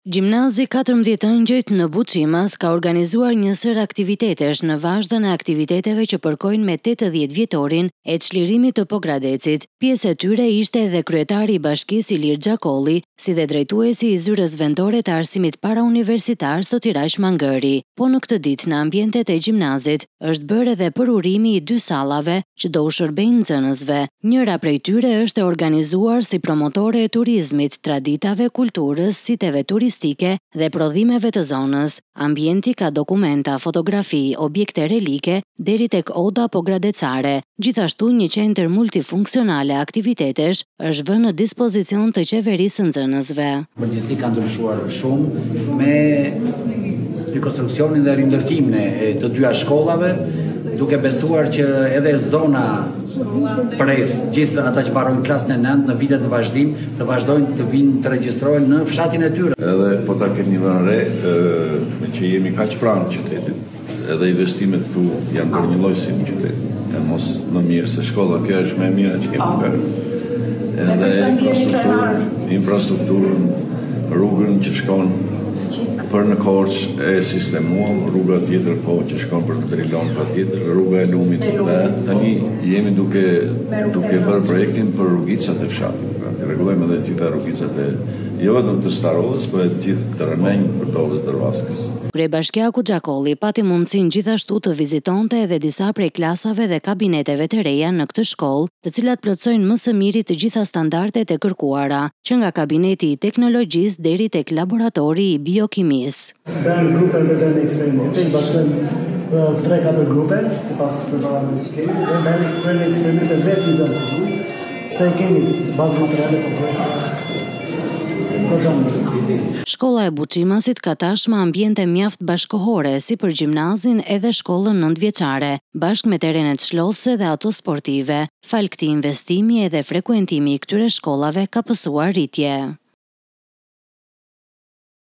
Gjimnazi 14 Ëngjëjt në Buçimas ka organizuar një sër aktivitetesh në vazhdën e aktiviteteve që përkojnë me 80 vjetorin e çlirimit të Pogradecit. Pjesë e tyre ishte edhe kryetari i bashkisë Ilir Xhakolli, si dhe drejtuesi i zyrës vendore të arsimit parauniversitar Sotiraq Mangëri. Po në këtë ditë në ambientet e gjimnazit është bërë edhe përurimi i 2 sallave që do u shërbejnë nxënësve. Njëra prej tyre është e organizuar si promotore e turizmit, traditave, kulturës, siteve turistike dhe prodhimeve të zonës. Ambienti ka dokumenta, fotografi, objekte relike deri tek oda pogradecare. Gjithashtu një qendër multifunksionale aktivitetesh është vënë në dispozicion të qeverisë nxënësve. Përgjithësi ka ndryshuar shumë me rikonstruksionin dhe rindërtimin e të dyja shkollave, duke besuar që edhe zona prej gjithë ata që mbarojnë klasën e 9 në vitet në vazhdim të vazhdojnë të vinë të regjistrohen në fshatin e tyre. Edhe po ta keni vënë re që jemi kaq pranë qytetit, edhe investimet këtu janë për një lloj si në qytet. E mos më mirë se shkolla, kjo është më e mira që kemi bërë. Edhe infrastrukturën, rrugën që shkon për në Korç e sistemuam, rruga tjetër po që shkon për Trilon patjetër, rruga e Lumit dhe tani jemi duke bërë projektin për rrugicat e fshatit. Rregullojmë edhe gjitha rrugicat e jo vetëm të Starodhës, por edhe gjithë të Rëmenj, Përdovës, Dërvaskës. Kryebashkiaku Xhakolli pati mundësinë gjithashtu të vizitonte edhe disa prej klasave dhe kabineteve të reja në këtë shkollë, të cilat plotësojnë më së miri të gjitha standardet e kërkuara, që nga kabineti i teknologjisë deri tek laboratori i biokimisë. Bën grupe dhe bën eksperimente, i bashkojnë 3-4 grupe, sipas programit që kemi, dhe bën eksperimente vetë nxënësit, se kemi bazë materiale për Shkolla e Buçimasit ka tashmë ambiente mjaft bashkëkohore si për gjimnazin edhe shkollën 9-vjeçare, bashkë me terenet shlodhëse dhe ato sportive. Fal këtij investimi edhe frekuentimi i këtyre shkollave ka pësuar rritje.